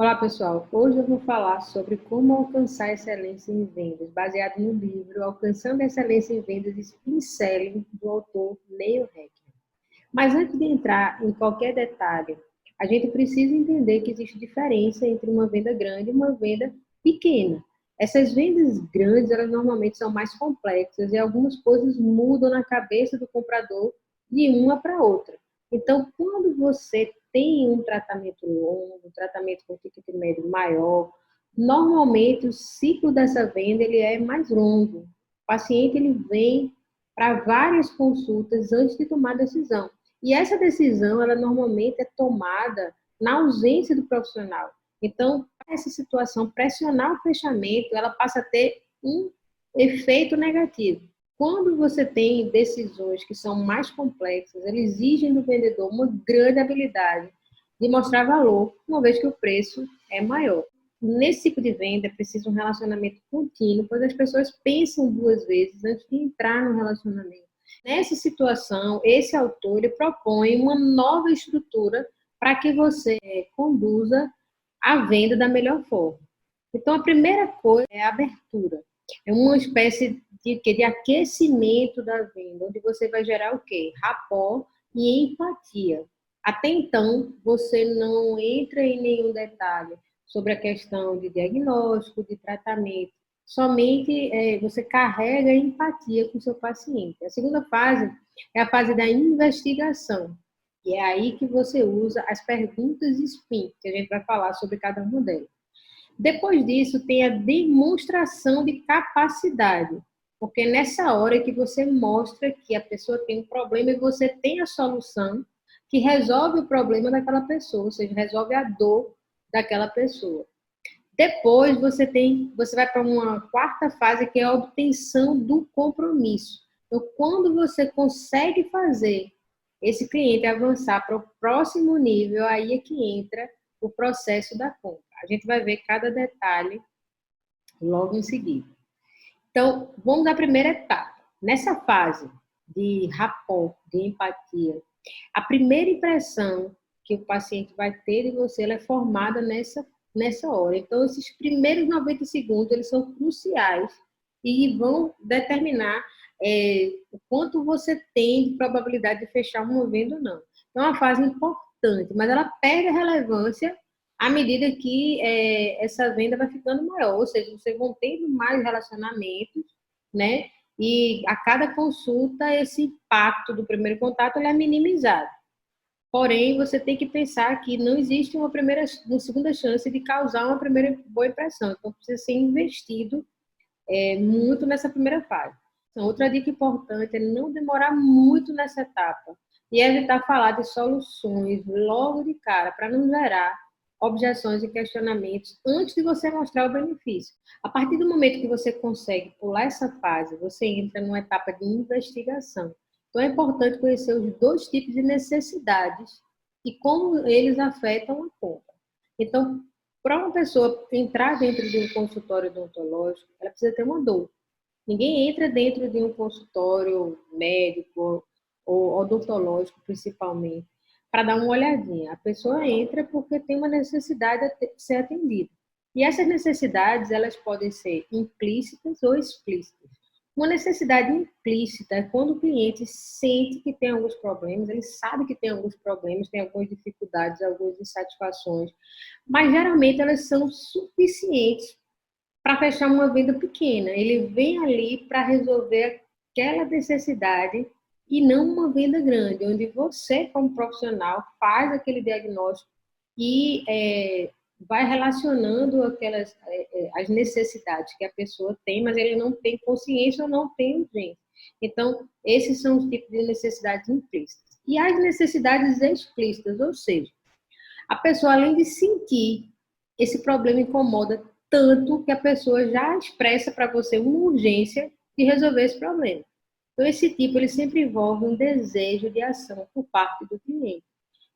Olá, pessoal. Hoje eu vou falar sobre como alcançar excelência em vendas, baseado no livro Alcançando a Excelência em Vendas Spin Selling, do autor Neil Heckman. Mas antes de entrar em qualquer detalhe, a gente precisa entender que existe diferença entre uma venda grande e uma venda pequena. Essas vendas grandes, elas normalmente são mais complexas e algumas coisas mudam na cabeça do comprador de uma para outra. Então, quando você tem um tratamento longo, um tratamento com ticket médio maior, normalmente o ciclo dessa venda ele é mais longo. O paciente ele vem para várias consultas antes de tomar a decisão. E essa decisão, ela normalmente é tomada na ausência do profissional. Então, essa situação, pressionar o fechamento, ela passa a ter um efeito negativo. Quando você tem decisões que são mais complexas, elas exigem do vendedor uma grande habilidade de mostrar valor, uma vez que o preço é maior. Nesse tipo de venda, é preciso um relacionamento contínuo, pois as pessoas pensam duas vezes antes de entrar no relacionamento. Nessa situação, esse autor ele propõe uma nova estrutura para que você conduza a venda da melhor forma. Então, a primeira coisa é a abertura. É uma espécie de aquecimento da venda, onde você vai gerar o quê? Rapport e empatia. Até então, você não entra em nenhum detalhe sobre a questão de diagnóstico, de tratamento. Somente você carrega a empatia com o seu paciente. A segunda fase é a fase da investigação. E é aí que você usa as perguntas SPIN, que a gente vai falar sobre cada uma delas. Depois disso, tem a demonstração de capacidade, porque nessa hora é que você mostra que a pessoa tem um problema e você tem a solução que resolve o problema daquela pessoa, ou seja, resolve a dor daquela pessoa. Depois você vai para uma quarta fase que é a obtenção do compromisso. Então, quando você consegue fazer esse cliente avançar para o próximo nível, aí é que entra o processo da compra. A gente vai ver cada detalhe logo em seguida. Então, vamos à primeira etapa. Nessa fase de rapport, de empatia, a primeira impressão que o paciente vai ter de você ela é formada nessa hora. Então, esses primeiros 90 segundos, eles são cruciais e vão determinar o quanto você tem de probabilidade de fechar uma venda ou não. Então, é uma fase importante, mas ela perde a relevância à medida que essa venda vai ficando maior, ou seja, vocês vão tendo mais relacionamentos, né? E a cada consulta, esse impacto do primeiro contato ele é minimizado. Porém, você tem que pensar que não existe uma segunda chance de causar uma primeira boa impressão. Então, precisa ser investido muito nessa primeira fase. Então, outra dica importante é não demorar muito nessa etapa e evitar falar de soluções logo de cara, para não gerar objeções e questionamentos antes de você mostrar o benefício. A partir do momento que você consegue pular essa fase, você entra numa etapa de investigação. Então, é importante conhecer os dois tipos de necessidades e como eles afetam a compra. Então, para uma pessoa entrar dentro de um consultório odontológico, ela precisa ter uma dor. Ninguém entra dentro de um consultório médico ou odontológico, principalmente, para dar uma olhadinha. A pessoa entra porque tem uma necessidade de ser atendida. E essas necessidades, elas podem ser implícitas ou explícitas. Uma necessidade implícita é quando o cliente sente que tem alguns problemas, ele sabe que tem alguns problemas, tem algumas dificuldades, algumas insatisfações, mas geralmente elas são suficientes para fechar uma venda pequena. Ele vem ali para resolver aquela necessidade e não uma venda grande, onde você, como profissional, faz aquele diagnóstico e vai relacionando as necessidades que a pessoa tem, mas ele não tem consciência ou não tem urgência. Então, esses são os tipos de necessidades implícitas. E as necessidades explícitas, ou seja, a pessoa, além de sentir esse problema incomoda tanto que a pessoa já expressa para você uma urgência de resolver esse problema. Então, esse tipo, ele sempre envolve um desejo de ação por parte do cliente.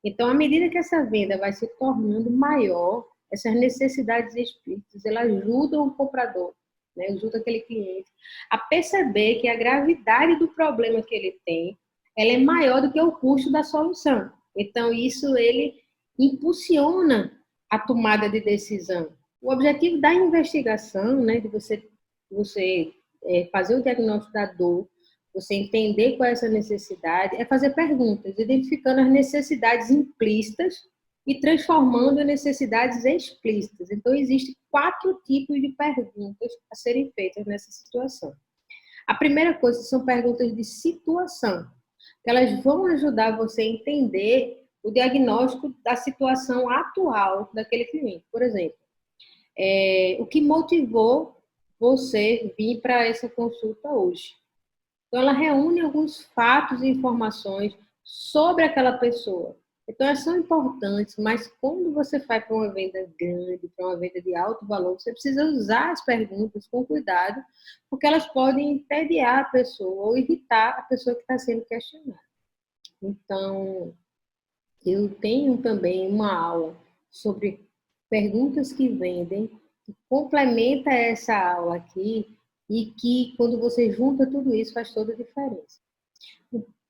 Então, à medida que essa venda vai se tornando maior, essas necessidades explícitas, elas ajudam o comprador, né, ajuda aquele cliente a perceber que a gravidade do problema que ele tem, ela é maior do que o custo da solução. Então, isso ele impulsiona a tomada de decisão. O objetivo da investigação, né, de você fazer o diagnóstico da dor, você entender qual é essa necessidade, é fazer perguntas, identificando as necessidades implícitas e transformando em necessidades explícitas. Então, existem 4 tipos de perguntas a serem feitas nessa situação. A primeira coisa são perguntas de situação, que elas vão ajudar você a entender o diagnóstico da situação atual daquele cliente. Por exemplo, o que motivou você vir para essa consulta hoje? Então, ela reúne alguns fatos e informações sobre aquela pessoa. Então, elas são importantes, mas quando você vai para uma venda grande, para uma venda de alto valor, você precisa usar as perguntas com cuidado, porque elas podem entediar a pessoa ou irritar a pessoa que está sendo questionada. Então, eu tenho também uma aula sobre perguntas que vendem, que complementa essa aula aqui, e que, quando você junta tudo isso, faz toda a diferença.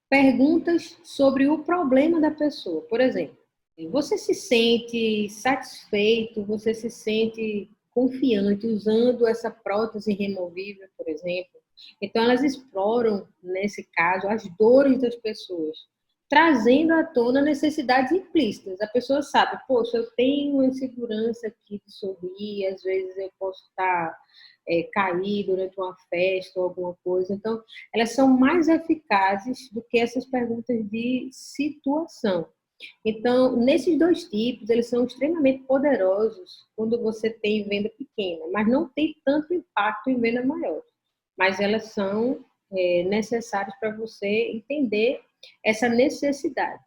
Perguntas sobre o problema da pessoa. Por exemplo, você se sente satisfeito, você se sente confiante usando essa prótese removível, por exemplo? Então, elas exploram, nesse caso, as dores das pessoas, trazendo à tona necessidades implícitas. A pessoa sabe, poxa, eu tenho insegurança aqui de sorrir, às vezes eu posso estar cair durante uma festa ou alguma coisa. Então, elas são mais eficazes do que essas perguntas de situação. Então, nesses 2 tipos, eles são extremamente poderosos quando você tem venda pequena, mas não tem tanto impacto em venda maior. Mas elas são necessárias para você entender essa necessidade.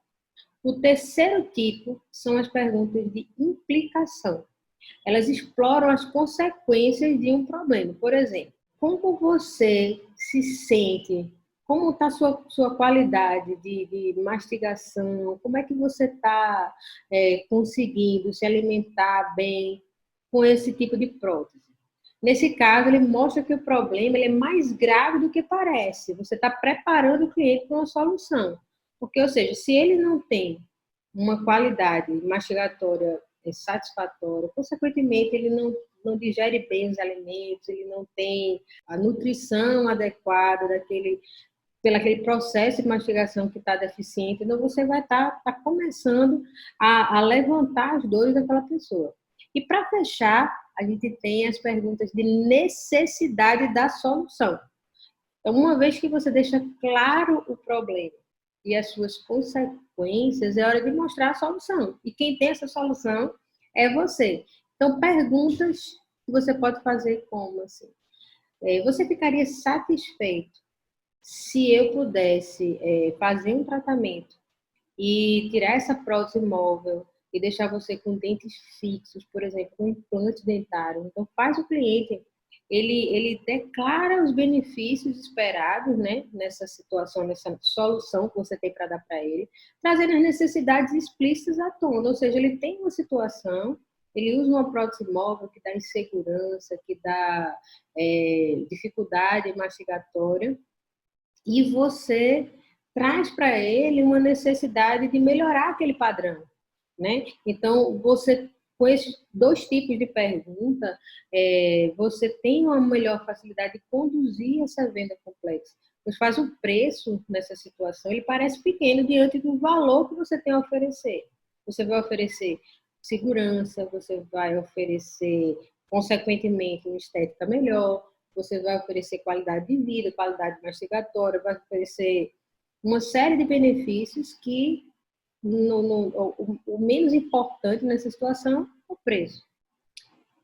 O terceiro tipo são as perguntas de implicação. Elas exploram as consequências de um problema. Por exemplo, como você se sente? Como está a sua qualidade de mastigação? Como é que você está conseguindo se alimentar bem com esse tipo de prótese? Nesse caso, ele mostra que o problema ele é mais grave do que parece. Você está preparando o cliente para uma solução. Porque, ou seja, se ele não tem uma qualidade mastigatória satisfatória, consequentemente, ele não digere bem os alimentos, ele não tem a nutrição adequada pelo aquele processo de mastigação que está deficiente, então você vai estar começando a levantar as dores daquela pessoa. E para fechar, a gente tem as perguntas de necessidade da solução. Então, uma vez que você deixa claro o problema e as suas consequências, é hora de mostrar a solução. E quem tem essa solução é você. Então, perguntas que você pode fazer como assim? Você ficaria satisfeito se eu pudesse fazer um tratamento e tirar essa prótese móvel e deixar você com dentes fixos, por exemplo, com implante dentário? Então, faz o cliente, ele declara os benefícios esperados, né, nessa situação, nessa solução que você tem para dar para ele, trazendo as necessidades explícitas à tona. Ou seja, ele tem uma situação, ele usa uma prótese móvel que dá insegurança, que dá dificuldade mastigatória, e você traz para ele uma necessidade de melhorar aquele padrão, né? Então, você, com esses 2 tipos de pergunta, você tem uma melhor facilidade de conduzir essa venda complexa. Pois faz o preço nessa situação, ele parece pequeno diante do valor que você tem a oferecer. Você vai oferecer segurança, você vai oferecer, consequentemente, uma estética melhor, você vai oferecer qualidade de vida, qualidade mastigatória, vai oferecer uma série de benefícios que o menos importante nessa situação é o preço.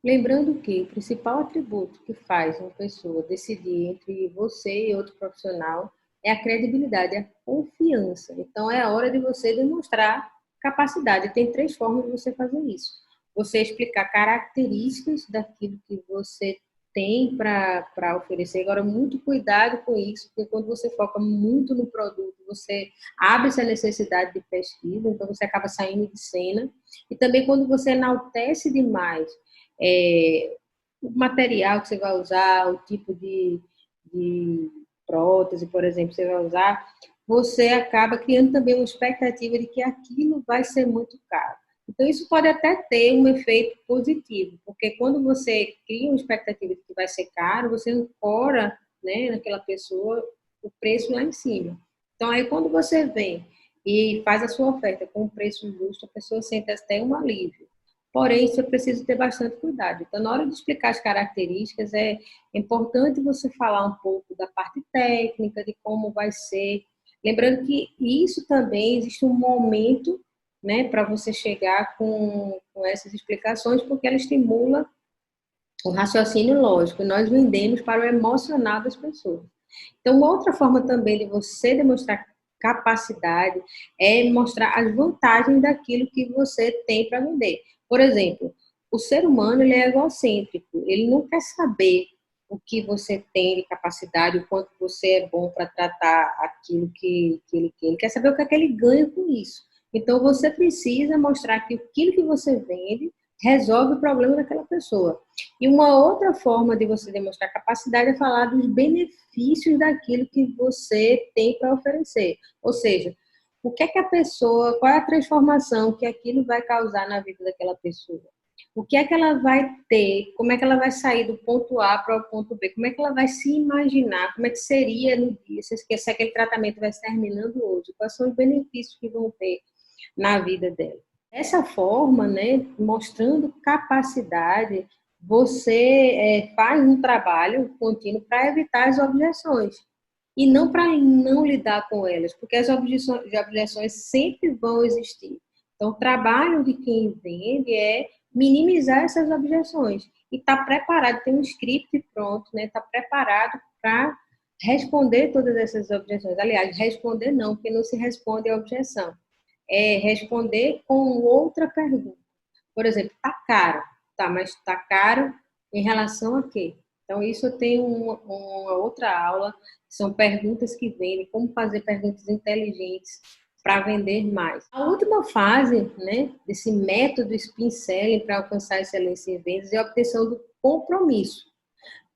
Lembrando que o principal atributo que faz uma pessoa decidir entre você e outro profissional é a credibilidade, a confiança. Então, é a hora de você demonstrar capacidade. Tem 3 formas de você fazer isso. Você explicar características daquilo que você tem para oferecer. Agora, muito cuidado com isso, porque quando você foca muito no produto, você abre essa necessidade de pesquisa, então você acaba saindo de cena. E também quando você enaltece demais o material que você vai usar, o tipo de prótese, por exemplo, que você vai usar, você acaba criando também uma expectativa de que aquilo vai ser muito caro. Então, isso pode até ter um efeito positivo, porque quando você cria uma expectativa de que vai ser caro, você ancora, né, naquela pessoa o preço lá em cima. Então, aí quando você vem e faz a sua oferta com um preço justo, a pessoa sente até um alívio. Porém, isso é preciso ter bastante cuidado. Então, na hora de explicar as características, é importante você falar um pouco da parte técnica, de como vai ser. Lembrando que isso também existe um momento, né, para você chegar com essas explicações, porque ela estimula o raciocínio lógico. E nós vendemos para o emocional das pessoas. Então, uma outra forma também de você demonstrar capacidade é mostrar as vantagens daquilo que você tem para vender. Por exemplo, o ser humano ele é egocêntrico, ele não quer saber o que você tem de capacidade, o quanto você é bom para tratar aquilo que ele quer. Ele quer saber o que é que ele ganha com isso. Então, você precisa mostrar que aquilo que você vende resolve o problema daquela pessoa. E uma outra forma de você demonstrar capacidade é falar dos benefícios daquilo que você tem para oferecer. Ou seja, o que é que a pessoa, qual é a transformação que aquilo vai causar na vida daquela pessoa? O que é que ela vai ter? Como é que ela vai sair do ponto A para o ponto B? Como é que ela vai se imaginar? Como é que seria no dia se aquele tratamento vai estar terminando hoje? Quais são os benefícios que vão ter na vida dela? Dessa forma, né, mostrando capacidade, você faz um trabalho contínuo para evitar as objeções e não para não lidar com elas, porque as objeções sempre vão existir. Então, o trabalho de quem vende é minimizar essas objeções e estar preparado, tem um script pronto, né? Está preparado para responder todas essas objeções. Aliás, responder não, porque não se responde a objeção. É responder com outra pergunta. Por exemplo, tá caro, tá, mas tá caro em relação a quê? Então, isso eu tenho uma outra aula, são perguntas que vendem, como fazer perguntas inteligentes para vender mais. A última fase, né, desse método Spin Selling para alcançar excelência em vendas é a obtenção do compromisso,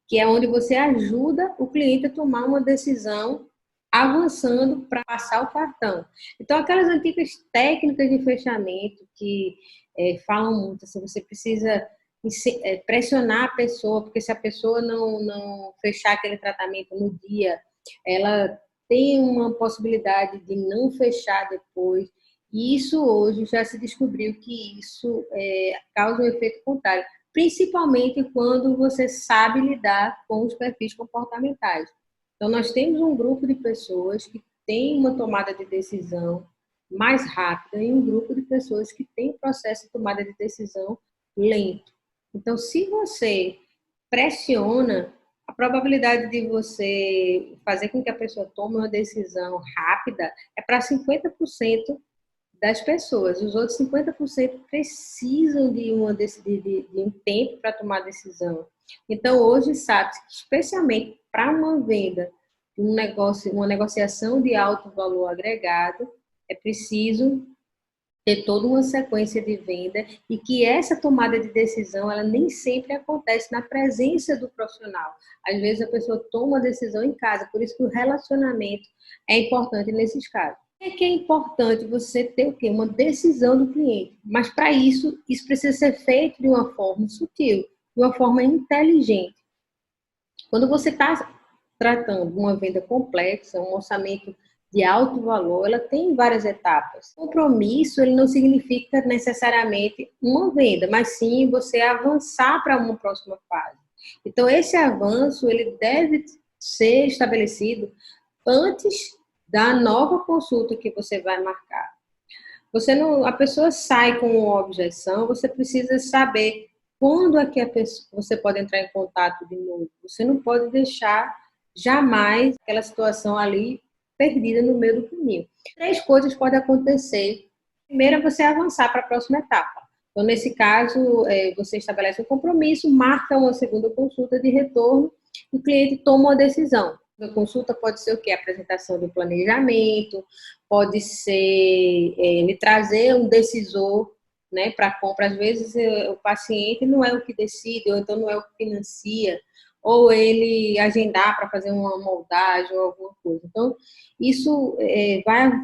que é onde você ajuda o cliente a tomar uma decisão avançando para passar o cartão. Então, aquelas antigas técnicas de fechamento que falam muito, assim, você precisa pressionar a pessoa, porque se a pessoa não fechar aquele tratamento no dia, ela tem uma possibilidade de não fechar depois. E isso hoje já se descobriu que isso causa um efeito contrário, principalmente quando você sabe lidar com os perfis comportamentais. Então, nós temos um grupo de pessoas que tem uma tomada de decisão mais rápida e um grupo de pessoas que tem um processo de tomada de decisão lento. Então, se você pressiona, a probabilidade de você fazer com que a pessoa tome uma decisão rápida é para 50% das pessoas. Os outros 50% precisam de um tempo para tomar decisão. Então, hoje, sabe, especialmente para uma venda, um negócio, uma negociação de alto valor agregado, é preciso ter toda uma sequência de venda e que essa tomada de decisão, ela nem sempre acontece na presença do profissional. Às vezes a pessoa toma a decisão em casa, por isso que o relacionamento é importante nesses casos. É que é importante você ter o quê? Uma decisão do cliente, mas para isso precisa ser feito de uma forma sutil, de uma forma inteligente. Quando você está tratando uma venda complexa, um orçamento de alto valor, ela tem várias etapas. Compromisso, ele não significa necessariamente uma venda, mas sim você avançar para uma próxima fase. Então, esse avanço, ele deve ser estabelecido antes da nova consulta que você vai marcar. A pessoa sai com uma objeção, você precisa saber quando é que você pode entrar em contato de novo. Você não pode deixar jamais aquela situação ali perdida no meio do caminho. 3 coisas podem acontecer. Primeiro é você avançar para a próxima etapa. Então, nesse caso, você estabelece um compromisso, marca uma segunda consulta de retorno e o cliente toma uma decisão. A consulta pode ser o quê? A apresentação do planejamento, pode ser ele trazer um decisor, né, para a compra. Às vezes o paciente não é o que decide, ou então não é o que financia, ou ele agendar para fazer uma moldagem ou alguma coisa. Então, isso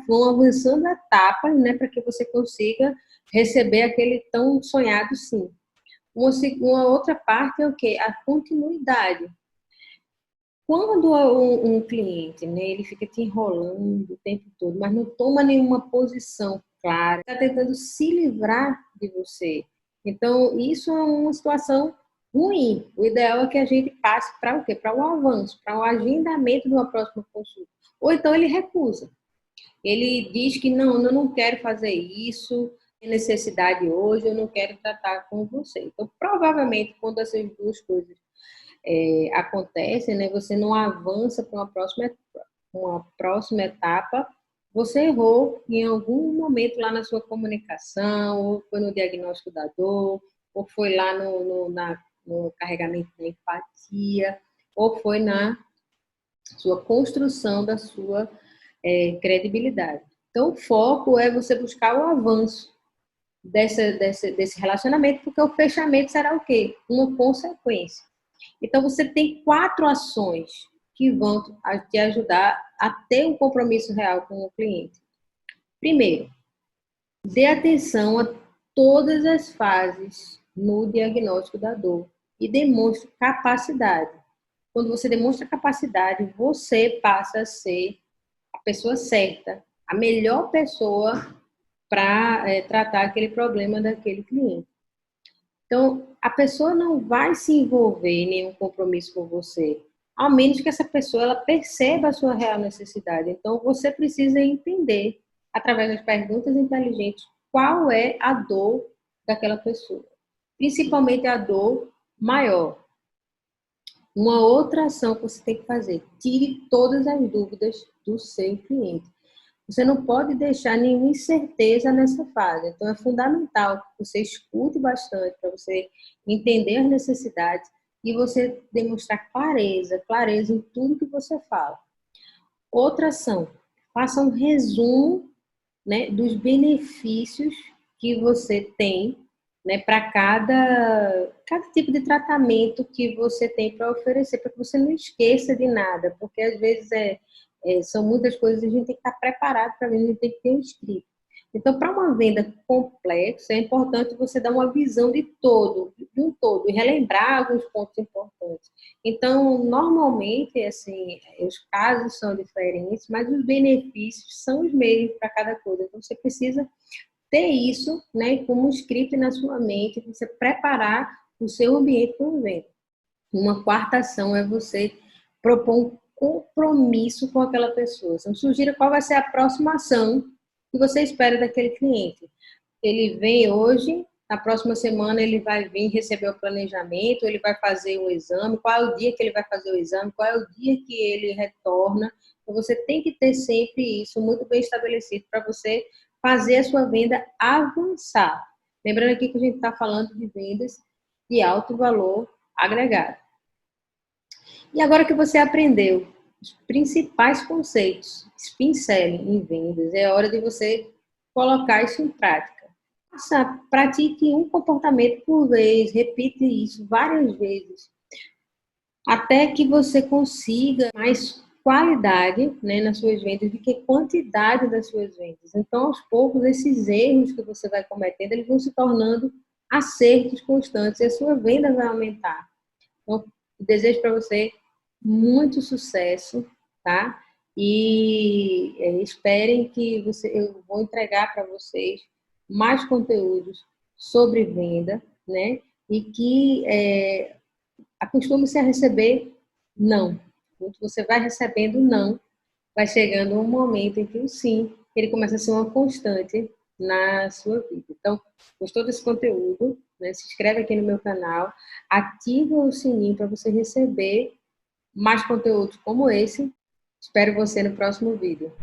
vão avançando etapas, né, para que você consiga receber aquele tão sonhado sim. Uma outra parte é o quê? A continuidade. Quando um cliente, né, ele fica te enrolando o tempo todo, mas não toma nenhuma posição clara, está tentando se livrar de você. Então, isso é uma situação ruim. O ideal é que a gente passe para o quê? Para o avanço, para o agendamento de uma próxima consulta. Ou então ele recusa. Ele diz que não, eu não quero fazer isso, tem necessidade hoje, eu não quero tratar com você. Então, provavelmente, quando essas duas coisas acontecem, né, você não avança para uma próxima etapa, você errou em algum momento lá na sua comunicação, ou foi no diagnóstico da dor, ou foi lá no carregamento da empatia, ou foi na sua construção da sua credibilidade. Então, o foco é você buscar o avanço desse relacionamento, porque o fechamento será o quê? Uma consequência. Então, você tem 4 ações que vão te ajudar a ter um compromisso real com o cliente. Primeiro, dê atenção a todas as fases no diagnóstico da dor e demonstre capacidade. Quando você demonstra capacidade, você passa a ser a pessoa certa, a melhor pessoa para tratar aquele problema daquele cliente. Então, a pessoa não vai se envolver em nenhum compromisso com você, ao menos que essa pessoa ela perceba a sua real necessidade. Então, você precisa entender, através das perguntas inteligentes, qual é a dor daquela pessoa, principalmente a dor maior. Uma outra ação que você tem que fazer, tire todas as dúvidas do seu cliente. Você não pode deixar nenhuma incerteza nessa fase. Então, é fundamental que você escute bastante para você entender as necessidades e você demonstrar clareza em tudo que você fala. Outra ação, faça um resumo, né, dos benefícios que você tem, né, para cada tipo de tratamento que você tem para oferecer, para que você não esqueça de nada, porque às vezes são muitas coisas e a gente tem que estar preparado para ver, a gente tem que ter um script. Então, para uma venda complexa, é importante você dar uma visão de um todo, e relembrar alguns pontos importantes. Então, normalmente, assim, os casos são diferentes, mas os benefícios são os mesmos para cada coisa. Então, você precisa ter isso, né, como um script na sua mente, você preparar o seu ambiente para o venda. Uma quarta ação é você propor um compromisso com aquela pessoa. Então, sugira qual vai ser a próxima ação que você espera daquele cliente. Ele vem hoje, na próxima semana ele vai vir receber o planejamento, ele vai fazer o exame, qual é o dia que ele vai fazer o exame, qual é o dia que ele retorna. Então, você tem que ter sempre isso muito bem estabelecido para você fazer a sua venda avançar. Lembrando aqui que a gente está falando de vendas de alto valor agregado. E agora que você aprendeu os principais conceitos, spin selling em vendas, é hora de você colocar isso em prática. Pratique um comportamento por vez, repita isso várias vezes, até que você consiga mais qualidade, né, nas suas vendas do que quantidade das suas vendas. Então, aos poucos, esses erros que você vai cometendo, eles vão se tornando acertos constantes e a sua venda vai aumentar. Então, desejo para você muito sucesso, tá? E esperem que eu vou entregar para vocês mais conteúdos sobre venda, né? E que acostume-se a receber não. Quando você vai recebendo não, vai chegando um momento em que o sim, ele começa a ser uma constante na sua vida. Então, gostou desse conteúdo? Né? Se inscreve aqui no meu canal, ativa o sininho para você receber mais conteúdos como esse. Espero você no próximo vídeo.